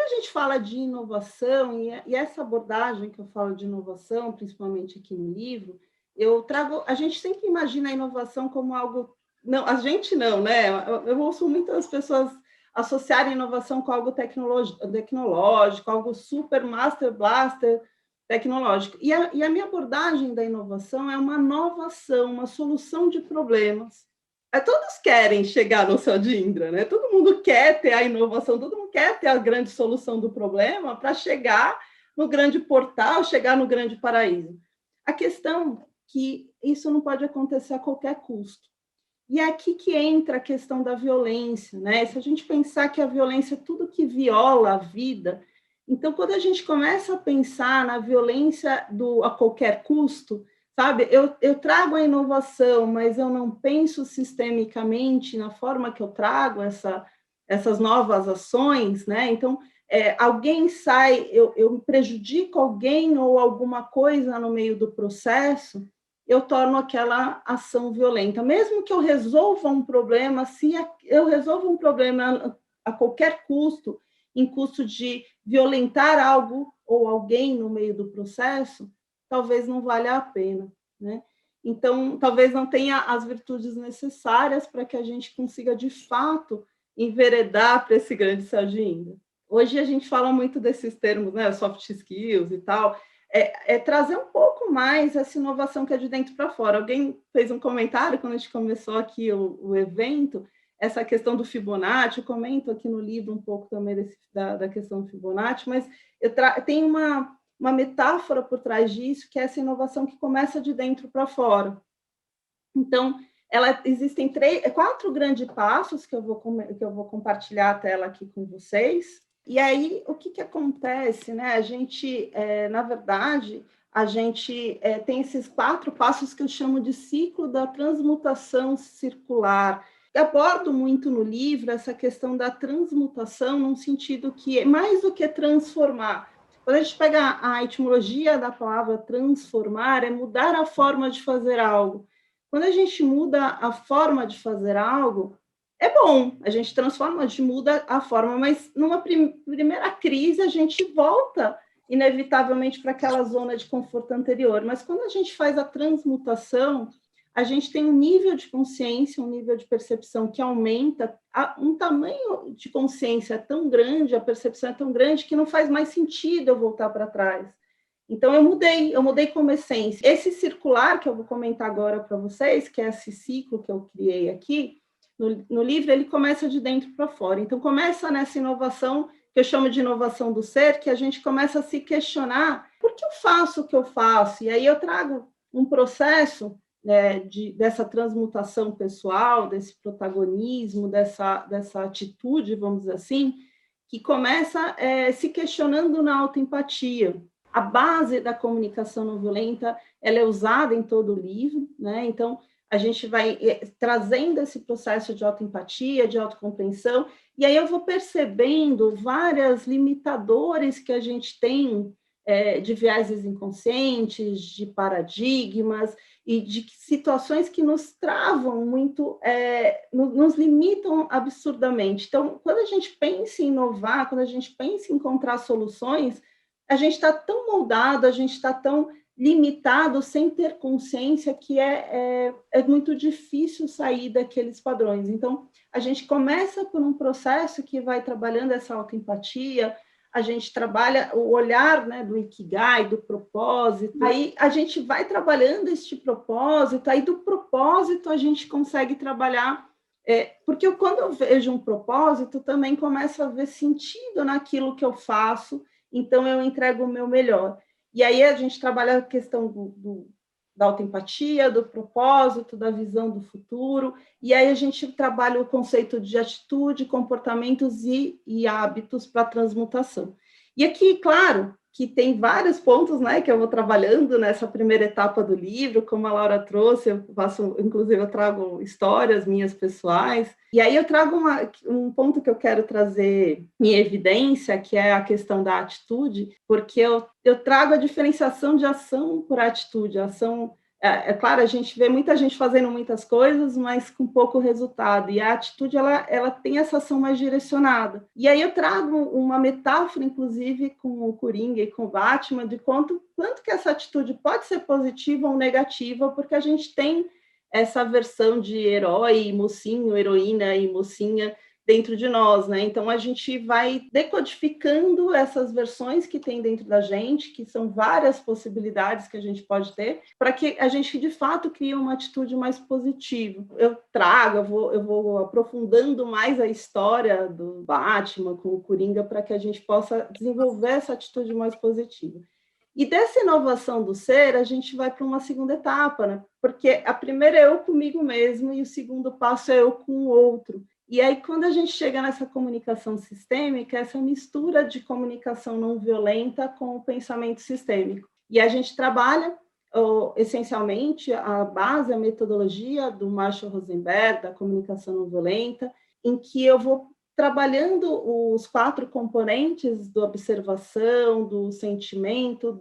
a gente fala de inovação, e essa abordagem que eu falo de inovação, principalmente aqui no livro, a gente sempre imagina a inovação como algo, não, a gente não, né? Eu ouço muitas pessoas associarem inovação com algo tecnológico, algo super master blaster tecnológico. E a minha abordagem da inovação é uma inovação, uma solução de problemas. Todos querem chegar no céu de Indra, né? Todo mundo quer ter a inovação, todo mundo quer ter a grande solução do problema para chegar no grande portal, chegar no grande paraíso. A questão é que isso não pode acontecer a qualquer custo. E é aqui que entra a questão da violência, né? Se a gente pensar que a violência é tudo que viola a vida, então, quando a gente começa a pensar na violência a qualquer custo, sabe, eu trago a inovação, mas eu não penso sistemicamente na forma que eu trago essas novas ações, né? Então, alguém sai, eu prejudico alguém ou alguma coisa no meio do processo, eu torno aquela ação violenta. Mesmo que eu resolva um problema, se eu resolvo um problema a qualquer custo, em custo de violentar algo ou alguém no meio do processo, talvez não valha a pena, né? Então, talvez não tenha as virtudes necessárias para que a gente consiga, de fato, enveredar para esse grande céu de Indra. Hoje a gente fala muito desses termos, né, soft skills e tal, trazer um pouco mais essa inovação que é de dentro para fora. Alguém fez um comentário quando a gente começou aqui o evento, essa questão do Fibonacci, eu comento aqui no livro um pouco também da questão do Fibonacci, mas tem uma metáfora por trás disso, que é essa inovação que começa de dentro para fora. Então, existem 4 grandes passos que eu vou compartilhar a tela aqui com vocês. E aí, o que acontece, né? A gente, na verdade, a gente tem esses 4 passos que eu chamo de ciclo da transmutação circular. Eu abordo muito no livro essa questão da transmutação, num sentido que é mais do que transformar. Quando a gente pega a etimologia da palavra transformar, é mudar a forma de fazer algo. Quando a gente muda a forma de fazer algo, é bom, a gente transforma, a gente muda a forma, mas numa primeira crise a gente volta inevitavelmente para aquela zona de conforto anterior. Mas quando a gente faz a transmutação, a gente tem um nível de consciência, um nível de percepção que aumenta, um tamanho de consciência tão grande, a percepção é tão grande que não faz mais sentido eu voltar para trás. Então, eu mudei como essência. Esse circular que eu vou comentar agora para vocês, que é esse ciclo que eu criei aqui, no livro, ele começa de dentro para fora. Então, começa nessa inovação, que eu chamo de inovação do ser, que a gente começa a se questionar por que eu faço o que eu faço? E aí eu trago um processo dessa transmutação pessoal, desse protagonismo, dessa atitude, vamos dizer assim, que começa se questionando na autoempatia. A base da comunicação não violenta, ela é usada em todo o livro, né? Então, a gente vai trazendo esse processo de autoempatia, de autocompreensão, e aí eu vou percebendo vários limitadores que a gente tem de vieses inconscientes, de paradigmas e de situações que nos travam muito, nos limitam absurdamente. Então, quando a gente pensa em inovar, quando a gente pensa em encontrar soluções, a gente está tão moldado, a gente está tão limitado, sem ter consciência, que é muito difícil sair daqueles padrões. Então, a gente começa por um processo que vai trabalhando essa autoempatia, a gente trabalha o olhar, né, do Ikigai, do propósito, aí a gente vai trabalhando este propósito, aí do propósito a gente consegue trabalhar, porque quando eu vejo um propósito, também começo a ver sentido naquilo que eu faço, então eu entrego o meu melhor. E aí a gente trabalha a questão da autoempatia, do propósito, da visão do futuro, e aí a gente trabalha o conceito de atitude, comportamentos e hábitos para transmutação. E aqui, claro, que tem vários pontos, né, que eu vou trabalhando nessa primeira etapa do livro, como a Laura trouxe, inclusive eu trago histórias minhas pessoais, e aí eu trago um ponto que eu quero trazer em evidência, que é a questão da atitude, porque eu trago a diferenciação de ação por atitude. A ação É claro, a gente vê muita gente fazendo muitas coisas, mas com pouco resultado, e a atitude ela tem essa ação mais direcionada. E aí eu trago uma metáfora, inclusive, com o Coringa e com o Batman, de quanto que essa atitude pode ser positiva ou negativa, porque a gente tem essa versão de herói, mocinho, heroína e mocinha dentro de nós, né? Então a gente vai decodificando essas versões que tem dentro da gente, que são várias possibilidades que a gente pode ter, para que a gente de fato crie uma atitude mais positiva. Eu vou aprofundando mais a história do Batman com o Coringa para que a gente possa desenvolver essa atitude mais positiva. E dessa inovação do ser, a gente vai para uma segunda etapa, né? Porque a primeira é eu comigo mesmo e o segundo passo é eu com o outro. E aí, quando a gente chega nessa comunicação sistêmica, essa mistura de comunicação não violenta com o pensamento sistêmico. E a gente trabalha, essencialmente, a base, a metodologia do Marshall Rosenberg, da comunicação não violenta, em que eu vou trabalhando os 4 componentes da observação, do sentimento,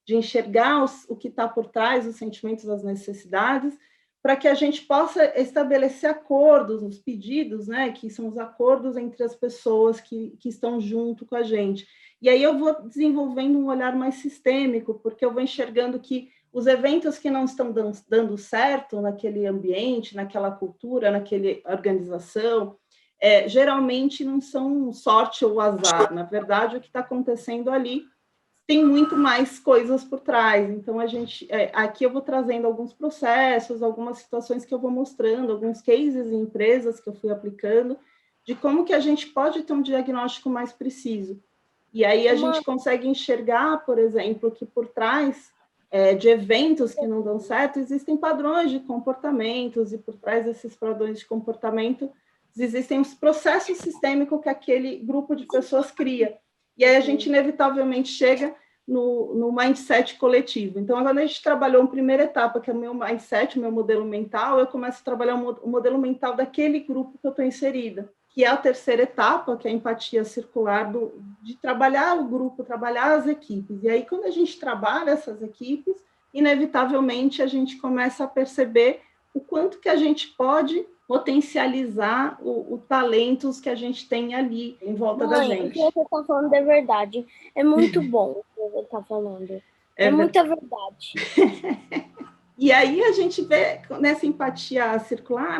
de enxergar o que está por trás dos sentimentos, das necessidades, para que a gente possa estabelecer acordos, os pedidos, né, que são os acordos entre as pessoas que estão junto com a gente. E aí eu vou desenvolvendo um olhar mais sistêmico, porque eu vou enxergando que os eventos que não estão dando certo naquele ambiente, naquela cultura, naquela organização, geralmente não são sorte ou azar. Na verdade, o que está acontecendo ali tem muito mais coisas por trás. Então, aqui eu vou trazendo alguns processos, algumas situações que eu vou mostrando, alguns cases em empresas que eu fui aplicando, de como que a gente pode ter um diagnóstico mais preciso. E aí a gente consegue enxergar, por exemplo, que por trás de eventos que não dão certo, existem padrões de comportamentos, e por trás desses padrões de comportamento existem os processos sistêmicos que aquele grupo de pessoas cria. E aí a gente inevitavelmente chega no mindset coletivo. Então, quando a gente trabalhou uma primeira etapa, que é o meu mindset, o meu modelo mental, eu começo a trabalhar o modelo mental daquele grupo que eu estou inserida, que é a terceira etapa, que é a empatia circular, de trabalhar o grupo, trabalhar as equipes. E aí, quando a gente trabalha essas equipes, inevitavelmente a gente começa a perceber o quanto que a gente pode potencializar os talentos que a gente tem ali em volta da gente. O que você está falando é verdade. É muito bom o que você está falando. É muita verdade. E aí a gente vê, nessa empatia circular,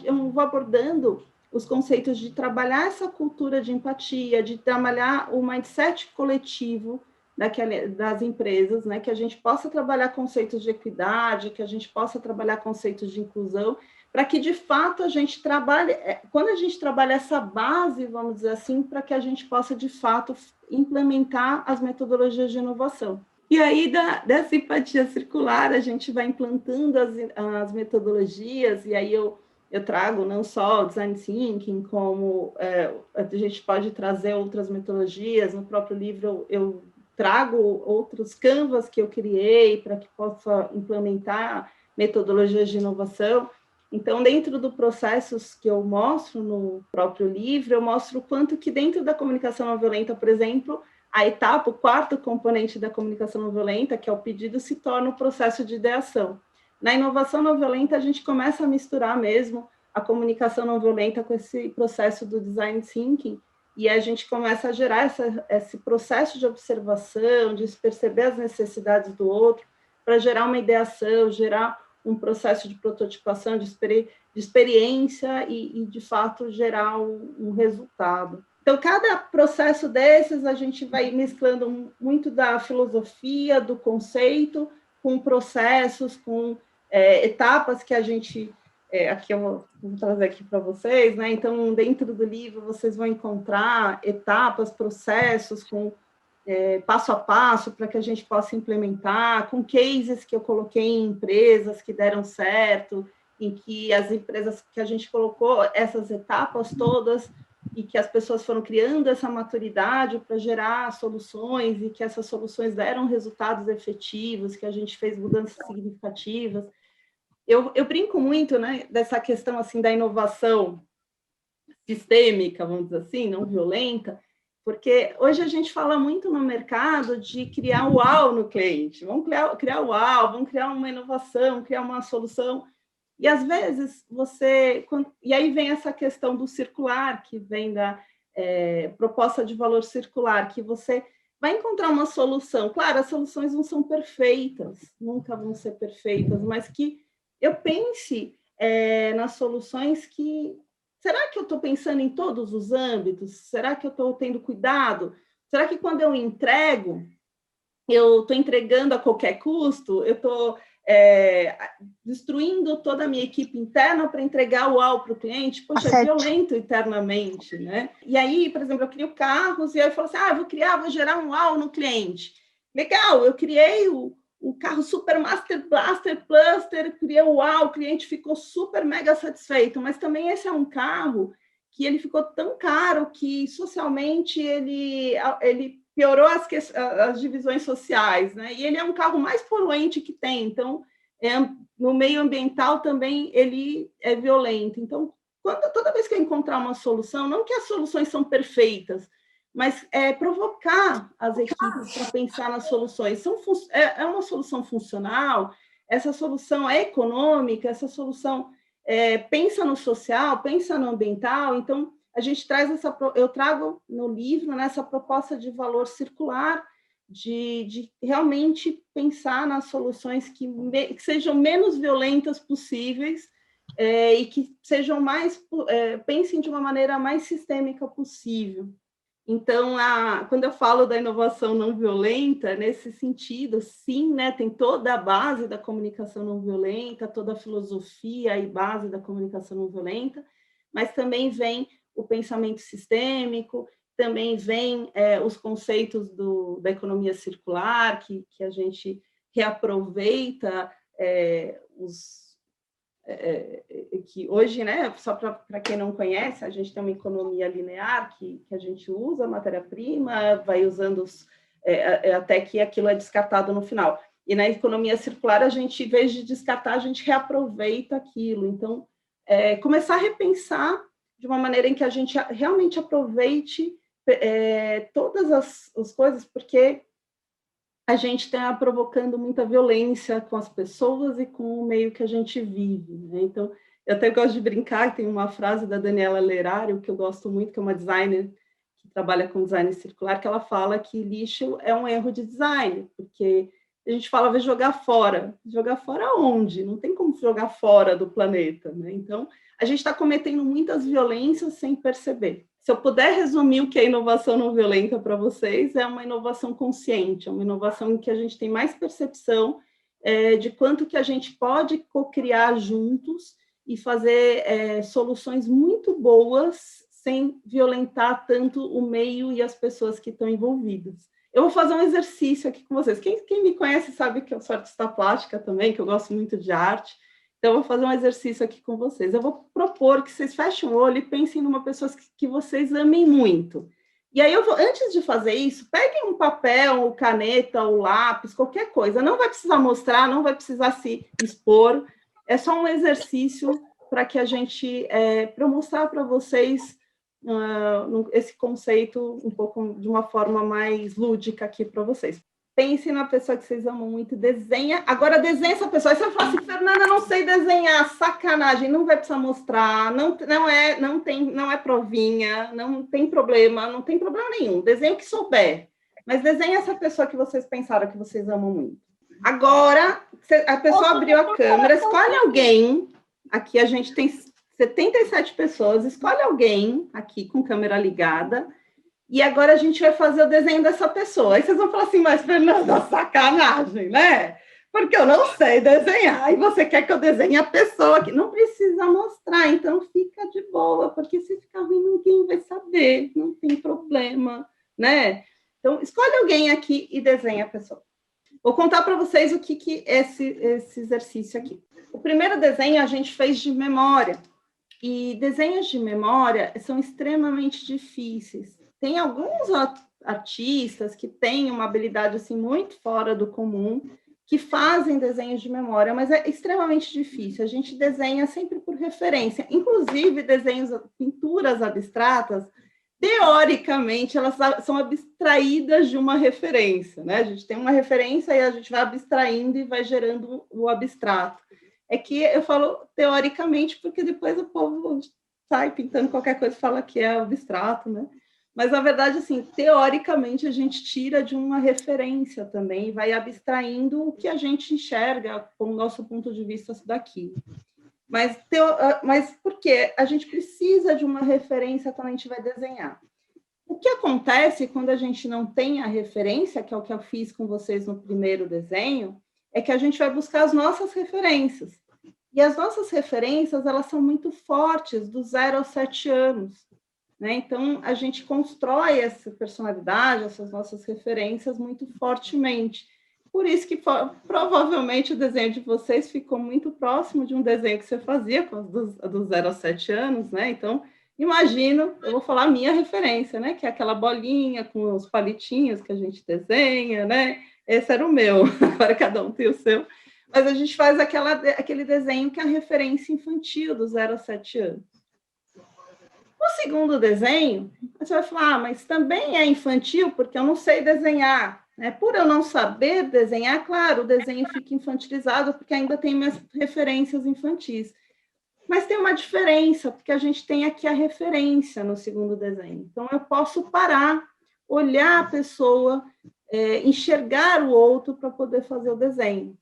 eu vou abordando os conceitos de trabalhar essa cultura de empatia, de trabalhar o mindset coletivo das empresas, né? Que a gente possa trabalhar conceitos de equidade, que a gente possa trabalhar conceitos de inclusão, para que, de fato, a gente trabalhe, quando a gente trabalha essa base, vamos dizer assim, para que a gente possa, de fato, implementar as metodologias de inovação. E aí, dessa empatia circular, a gente vai implantando as metodologias, e aí eu trago não só o design thinking, como a gente pode trazer outras metodologias. No próprio livro, eu trago outros canvas que eu criei para que possa implementar metodologias de inovação. Então, dentro do processos que eu mostro no próprio livro, eu mostro o quanto que dentro da comunicação não violenta, por exemplo, a etapa, o 4º componente da comunicação não violenta, que é o pedido, se torna o processo de ideação. Na inovação não violenta, a gente começa a misturar mesmo a comunicação não violenta com esse processo do design thinking, e a gente começa a gerar esse processo de observação, de perceber as necessidades do outro, para gerar uma ideação, gerar um processo de prototipação, de experiência e, de fato, gerar um resultado. Então, cada processo desses, a gente vai mesclando muito da filosofia, do conceito, com processos, com etapas que a gente... aqui eu vou trazer aqui para vocês, né? Então, dentro do livro, vocês vão encontrar etapas, processos, com passo a passo, para que a gente possa implementar, com cases que eu coloquei em empresas que deram certo, em que as empresas que a gente colocou essas etapas todas, e que as pessoas foram criando essa maturidade para gerar soluções, e que essas soluções deram resultados efetivos, que a gente fez mudanças significativas. Eu brinco muito, né, dessa questão assim da inovação sistêmica, vamos dizer assim, não violenta, Porque hoje a gente fala muito no mercado de criar o uau no cliente. Vamos criar o uau, vamos criar uma inovação, criar uma solução. E, às vezes, e aí vem essa questão do circular, que vem da proposta de valor circular, que você vai encontrar uma solução. Claro, as soluções não são perfeitas, nunca vão ser perfeitas, mas que eu pense nas soluções que... Será que eu estou pensando em todos os âmbitos? Será que eu estou tendo cuidado? Será que quando eu entrego, eu estou entregando a qualquer custo? Eu estou destruindo toda a minha equipe interna para entregar o uau para o cliente? Poxa, é violento internamente, né? E aí, por exemplo, eu crio carros e aí eu falo assim, vou gerar um uau no cliente. Legal, eu criei o carro Super Master Blaster Cluster, criei o uau, o cliente ficou super mega satisfeito, mas também esse é um carro que ele ficou tão caro que socialmente ele piorou as divisões sociais, né? E ele é um carro mais poluente que tem, então no meio ambiental também ele é violento. Então, toda vez que eu encontrar uma solução, não que as soluções são perfeitas, mas provocar as equipes para pensar nas soluções. É uma solução funcional, essa solução é econômica, essa solução pensa no social, pensa no ambiental. Então, a gente eu trago no livro, né, essa proposta de valor circular, de realmente pensar nas soluções que sejam menos violentas possíveis e que sejam pensem de uma maneira mais sistêmica possível. Então, quando eu falo da inovação não violenta, nesse sentido, sim, né, tem toda a base da comunicação não violenta, toda a filosofia e base da comunicação não violenta, mas também vem o pensamento sistêmico, também vem os conceitos da economia circular, que a gente reaproveita que hoje, né, só para quem não conhece, a gente tem uma economia linear que a gente usa a matéria-prima, vai usando até que aquilo é descartado no final. E na economia circular, a gente, em vez de descartar, a gente reaproveita aquilo. Então, começar a repensar de uma maneira em que a gente realmente aproveite todas as coisas, porque a gente está provocando muita violência com as pessoas e com o meio que a gente vive, né? Então, eu até gosto de brincar, tem uma frase da Daniela Lerário, que eu gosto muito, que é uma designer que trabalha com design circular, que ela fala que lixo é um erro de design, porque a gente fala, vai jogar fora. Jogar fora onde? Não tem como jogar fora do planeta, né? Então, a gente está cometendo muitas violências sem perceber. Se eu puder resumir o que é inovação não violenta para vocês, é uma inovação consciente, é uma inovação em que a gente tem mais percepção de quanto que a gente pode co-criar juntos e fazer soluções muito boas sem violentar tanto o meio e as pessoas que estão envolvidas. Eu vou fazer um exercício aqui com vocês. Quem me conhece sabe que eu sou artista plástica também, que eu gosto muito de arte. Então, eu vou fazer um exercício aqui com vocês. Eu vou propor que vocês fechem o olho e pensem numa pessoa que vocês amem muito. E aí, antes de fazer isso, peguem um papel, caneta, ou lápis, qualquer coisa. Não vai precisar mostrar, não vai precisar se expor. É só um exercício para que a gente, para mostrar para vocês esse conceito um pouco de uma forma mais lúdica aqui para vocês. Pense na pessoa que vocês amam muito, desenha. Agora desenha essa pessoa. Aí você fala assim, Fernanda, não sei desenhar, sacanagem, não vai precisar mostrar, não é provinha, não tem problema nenhum. Desenha o que souber. Mas desenha essa pessoa que vocês pensaram que vocês amam muito. Agora, a pessoa abriu a câmera, escolhe alguém. Aqui a gente tem 77 pessoas, escolhe alguém aqui com câmera ligada. E agora a gente vai fazer o desenho dessa pessoa. Aí vocês vão falar assim, mas Fernanda, sacanagem, né? Porque eu não sei desenhar. E você quer que eu desenhe a pessoa que não precisa mostrar. Então, fica de boa, porque se ficar ruim, ninguém vai saber. Não tem problema, né? Então, escolhe alguém aqui e desenha a pessoa. Vou contar para vocês o que é esse exercício aqui. O primeiro desenho a gente fez de memória. E desenhos de memória são extremamente difíceis. Tem alguns artistas que têm uma habilidade assim, muito fora do comum, que fazem desenhos de memória, mas é extremamente difícil. A gente desenha sempre por referência. Inclusive, pinturas abstratas, teoricamente, elas são abstraídas de uma referência, né? A gente tem uma referência e a gente vai abstraindo e vai gerando o abstrato. É que eu falo teoricamente, porque depois o povo sai pintando qualquer coisa e fala que é abstrato, né? Mas, na verdade, assim, teoricamente, a gente tira de uma referência também e vai abstraindo o que a gente enxerga com o nosso ponto de vista daqui. Mas por quê? A gente precisa de uma referência quando a gente vai desenhar. O que acontece quando a gente não tem a referência, que é o que eu fiz com vocês no primeiro desenho, é que a gente vai buscar as nossas referências. E as nossas referências, elas são muito fortes, do 0 aos 7 anos. Né? Então, a gente constrói essa personalidade, essas nossas referências muito fortemente. Por isso que provavelmente o desenho de vocês ficou muito próximo de um desenho que você fazia do 0 aos 7 anos, né? Então, imagino, eu vou falar a minha referência, né? Que é aquela bolinha com os palitinhos que a gente desenha, né? Esse era o meu, agora cada um tem o seu. Mas a gente faz aquele desenho que é a referência infantil do 0 aos 7 anos. O segundo desenho, você vai falar, mas também é infantil, porque eu não sei desenhar. Né? Por eu não saber desenhar, claro, o desenho fica infantilizado, porque ainda tem minhas referências infantis. Mas tem uma diferença, porque a gente tem aqui a referência no segundo desenho. Então, eu posso parar, olhar a pessoa, enxergar o outro para poder fazer o desenho.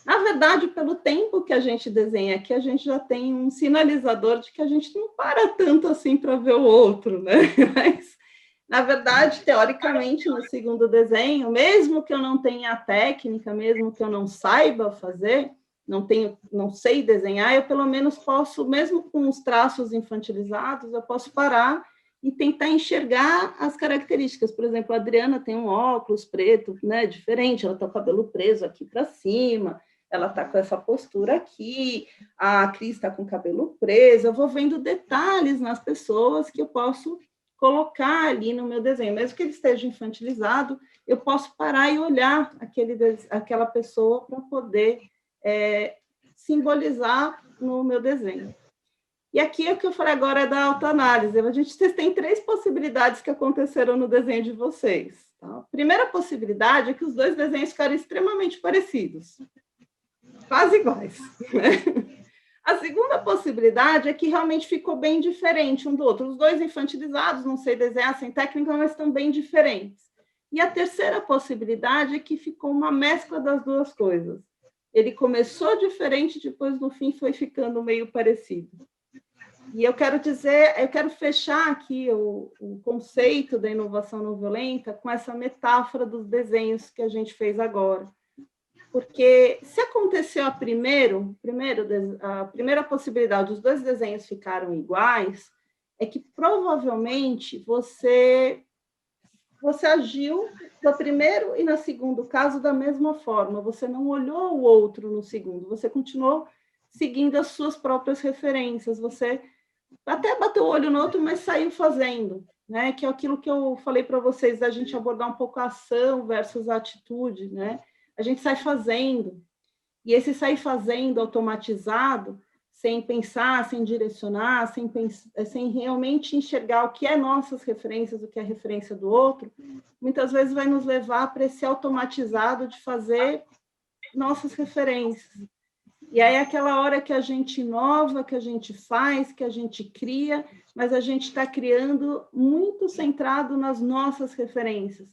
Na verdade, pelo tempo que a gente desenha aqui, a gente já tem um sinalizador de que a gente não para tanto assim para ver o outro, né? Mas, na verdade, teoricamente, no segundo desenho, mesmo que eu não tenha a técnica, mesmo que eu não saiba fazer, não sei desenhar, eu pelo menos posso, mesmo com os traços infantilizados, eu posso parar e tentar enxergar as características. Por exemplo, a Adriana tem um óculos preto, né, diferente, ela está com o cabelo preso aqui para cima, ela está com essa postura aqui, a Cris está com o cabelo preso, eu vou vendo detalhes nas pessoas que eu posso colocar ali no meu desenho, mesmo que ele esteja infantilizado, eu posso parar e olhar aquela pessoa para poder simbolizar no meu desenho. E aqui o que eu falei agora é da autoanálise. Vocês têm 3 possibilidades que aconteceram no desenho de vocês. Tá? A primeira possibilidade é que os 2 desenhos ficaram extremamente parecidos. Quase iguais. Né? A segunda possibilidade é que realmente ficou bem diferente um do outro. Os 2 infantilizados, não sei desenhar sem técnica, mas estão bem diferentes. E a terceira possibilidade é que ficou uma mescla das 2 coisas. Ele começou diferente, depois no fim foi ficando meio parecido. E eu quero fechar aqui o conceito da inovação não violenta com essa metáfora dos desenhos que a gente fez agora. Porque se aconteceu a primeira possibilidade, os 2 desenhos ficaram iguais, é que provavelmente você agiu no primeiro e no segundo caso da mesma forma, você não olhou o outro no segundo, você continuou seguindo as suas próprias referências, você até bateu o olho no outro, mas saiu fazendo, né? Que é aquilo que eu falei para vocês, da gente abordar um pouco a ação versus a atitude, né? A gente sai fazendo, e esse sair fazendo automatizado, sem pensar, sem direcionar, sem realmente enxergar o que é nossas referências, o que é referência do outro, muitas vezes vai nos levar para esse automatizado de fazer nossas referências. E aí, aquela hora que a gente inova, que a gente faz, que a gente cria, mas a gente está criando muito centrado nas nossas referências.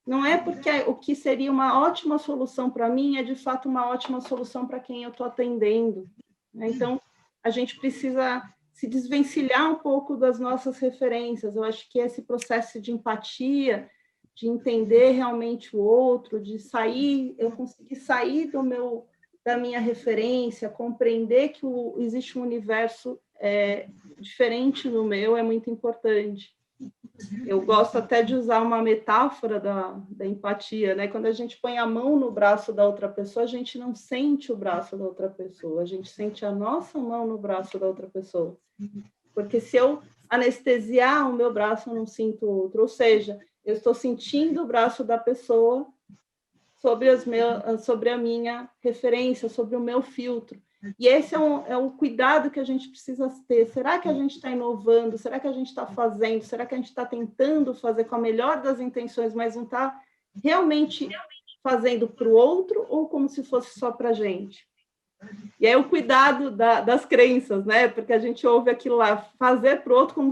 Não é porque o que seria uma ótima solução para mim é, de fato, uma ótima solução para quem eu estou atendendo. Então, a gente precisa se desvencilhar um pouco das nossas referências. Eu acho que esse processo de empatia, de entender realmente o outro, eu conseguir sair da minha referência, compreender que existe um universo diferente do meu, é muito importante. Eu gosto até de usar uma metáfora da empatia, né? Quando a gente põe a mão no braço da outra pessoa, a gente não sente o braço da outra pessoa, a gente sente a nossa mão no braço da outra pessoa. Porque se eu anestesiar o meu braço, eu não sinto o outro. Ou seja, eu estou sentindo o braço da pessoa sobre a minha referência, sobre o meu filtro. E esse é um cuidado que a gente precisa ter. Será que a gente está inovando? Será que a gente está fazendo? Será que a gente está tentando fazer com a melhor das intenções, mas não está realmente fazendo para o outro ou como se fosse só para a gente? E aí o cuidado das crenças, né? Porque a gente ouve aquilo lá, fazer para o outro como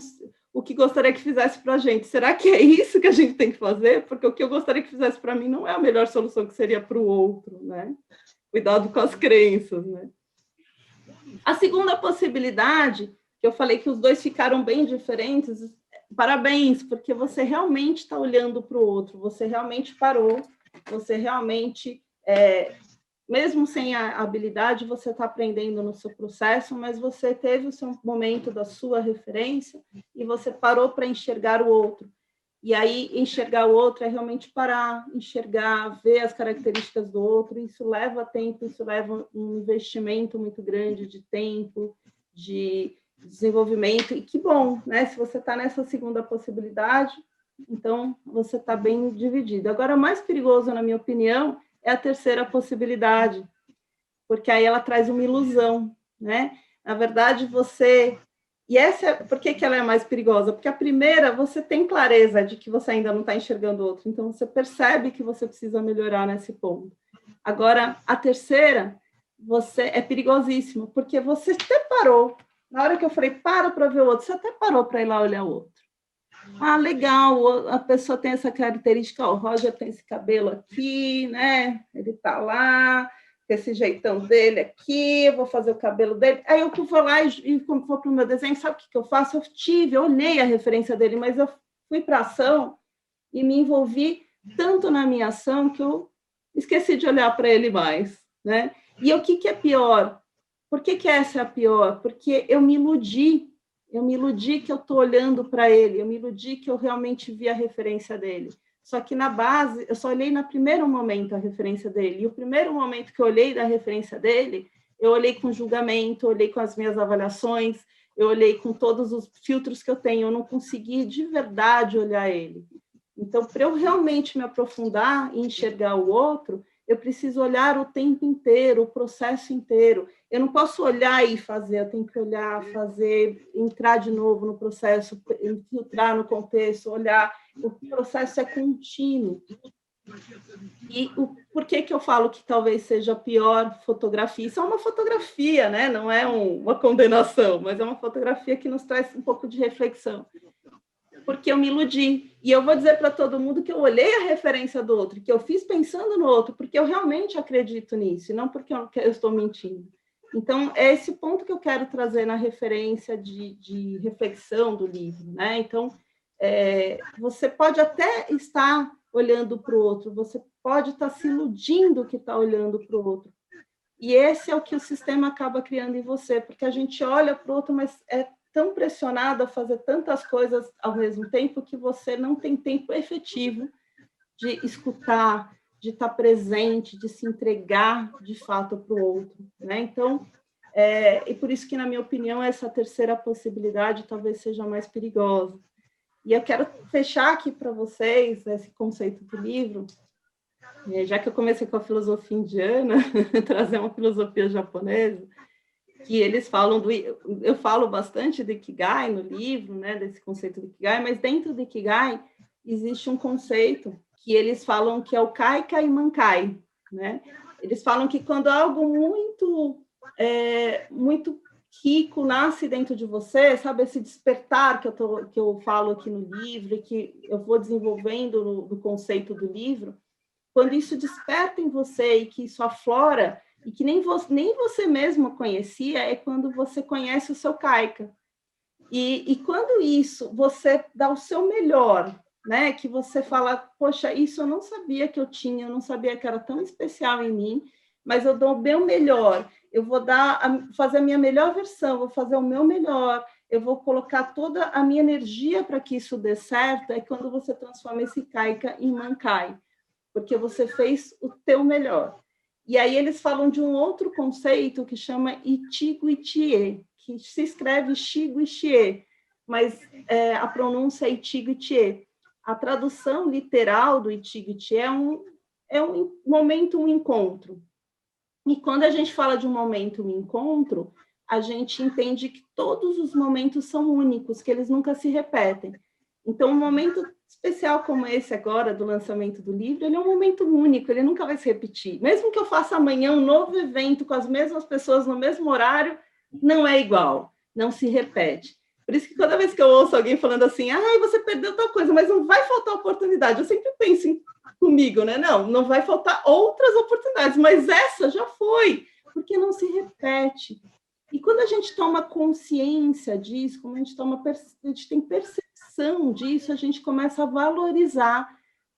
o que gostaria que fizesse para a gente. Será que é isso que a gente tem que fazer? Porque o que eu gostaria que fizesse para mim não é a melhor solução que seria para o outro, né? Cuidado com as crenças, né? A segunda possibilidade, que eu falei que os dois ficaram bem diferentes, parabéns, porque você realmente está olhando para o outro, você realmente parou, você realmente, mesmo sem a habilidade, você está aprendendo no seu processo, mas você teve o seu momento da sua referência e você parou para enxergar o outro. E aí, enxergar o outro é realmente parar, enxergar, ver as características do outro. Isso leva tempo, isso leva um investimento muito grande de tempo, de desenvolvimento. E que bom, né? Se você está nessa segunda possibilidade, então você está bem dividido. Agora, o mais perigoso, na minha opinião, é a terceira possibilidade, porque aí ela traz uma ilusão, né? Na verdade, você... E essa, por que ela é mais perigosa? Porque a primeira, você tem clareza de que você ainda não está enxergando o outro, então você percebe que você precisa melhorar nesse ponto. Agora, a terceira, você é perigosíssima, porque você até parou. Na hora que eu falei, para ver o outro, você até parou para ir lá olhar o outro. Ah, legal, a pessoa tem essa característica, o Roger tem esse cabelo aqui, né? Ele está lá, esse jeitão dele aqui, eu vou fazer o cabelo dele. Aí eu vou lá e como for para o meu desenho, sabe o que eu faço? Eu olhei a referência dele, mas eu fui para a ação e me envolvi tanto na minha ação que eu esqueci de olhar para ele mais, né? E o que é pior? Por que essa é a pior? Porque eu me iludi que eu estou olhando para ele, eu me iludi que eu realmente vi a referência dele. Só que na base, eu só olhei no primeiro momento a referência dele. E o primeiro momento que eu olhei da referência dele, eu olhei com julgamento, olhei com as minhas avaliações, eu olhei com todos os filtros que eu tenho, eu não consegui de verdade olhar ele. Então, para eu realmente me aprofundar e enxergar o outro, eu preciso olhar o tempo inteiro, o processo inteiro. Eu não posso olhar e fazer, eu tenho que olhar, fazer, entrar de novo no processo, infiltrar no contexto, olhar. O processo é contínuo. E por que eu falo que talvez seja a pior fotografia? Isso é uma fotografia, né? Não é uma condenação, mas é uma fotografia que nos traz um pouco de reflexão. Porque eu me iludi. E eu vou dizer para todo mundo que eu olhei a referência do outro, que eu fiz pensando no outro, porque eu realmente acredito nisso, e não porque eu estou mentindo. Então, é esse ponto que eu quero trazer na referência de reflexão do livro, né? Então, você pode até estar olhando para o outro, você pode estar se iludindo que está olhando para o outro. E esse é o que o sistema acaba criando em você, porque a gente olha para o outro, mas é tão pressionado a fazer tantas coisas ao mesmo tempo que você não tem tempo efetivo de escutar, de estar presente, de se entregar de fato para o outro, né? Então, e por isso que, na minha opinião, essa terceira possibilidade talvez seja mais perigosa. E eu quero fechar aqui para vocês esse conceito do livro, já que eu comecei com a filosofia indiana, trazer uma filosofia japonesa, que eles falam eu falo bastante do Ikigai no livro, né, desse conceito do Ikigai, mas dentro do Ikigai existe um conceito que eles falam que é o Kaikai e Mankai, né? Eles falam que quando algo muito rico nasce dentro de você, sabe, esse despertar que eu falo aqui no livro e que eu vou desenvolvendo no conceito do livro, quando isso desperta em você e que isso aflora, e que nem você mesmo conhecia, é quando você conhece o seu Kaika. E quando isso, você dá o seu melhor, né? Que você fala, poxa, isso eu não sabia que eu tinha, eu não sabia que era tão especial em mim, mas eu dou o meu melhor, eu vou fazer a minha melhor versão, vou fazer o meu melhor, eu vou colocar toda a minha energia para que isso dê certo, é quando você transforma esse Kaika em Mankai, porque você fez o teu melhor. E aí eles falam de um outro conceito que chama Ichigo Ichie, que se escreve Shigo Ichie, mas a pronúncia é Ichigo Ichie. A tradução literal do Ichigo Ichie é um momento, um encontro. E quando a gente fala de um momento, um encontro, a gente entende que todos os momentos são únicos, que eles nunca se repetem. Então, um momento especial como esse agora, do lançamento do livro, ele é um momento único, ele nunca vai se repetir. Mesmo que eu faça amanhã um novo evento com as mesmas pessoas no mesmo horário, não é igual, não se repete. Por isso que toda vez que eu ouço alguém falando assim, você perdeu tal coisa, mas não vai faltar oportunidade, eu sempre penso comigo, né? Não vai faltar outras oportunidades, mas essa já foi, porque não se repete. E quando a gente toma consciência disso, como a gente tem percepção disso, a gente começa a valorizar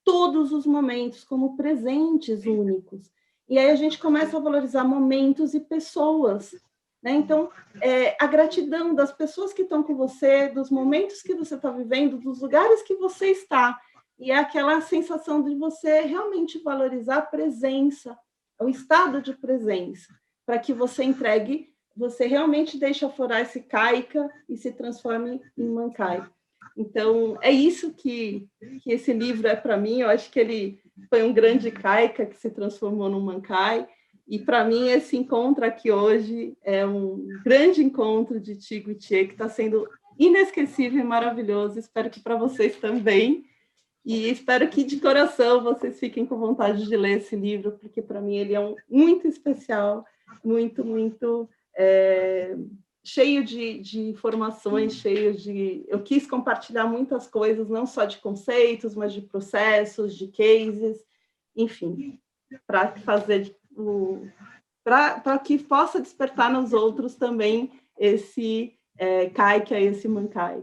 todos os momentos como presentes únicos. E aí a gente começa a valorizar momentos e pessoas, né? Então, a gratidão das pessoas que estão com você, dos momentos que você está vivendo, dos lugares que você está. E é aquela sensação de você realmente valorizar a presença, o estado de presença, para que você entregue, você realmente deixe aflorar esse caica e se transforme em mancai. Então, é isso que esse livro é para mim. Eu acho que ele foi um grande caica que se transformou num mancai. E, para mim, esse encontro aqui hoje é um grande encontro de Tigo e Tchê, que está sendo inesquecível e maravilhoso. Espero que para vocês também. E espero que, de coração, vocês fiquem com vontade de ler esse livro, porque, para mim, ele é muito especial, muito, muito cheio de informações, cheio de... Eu quis compartilhar muitas coisas, não só de conceitos, mas de processos, de cases, enfim, para fazer para que possa despertar nos outros também esse caica, esse mancai.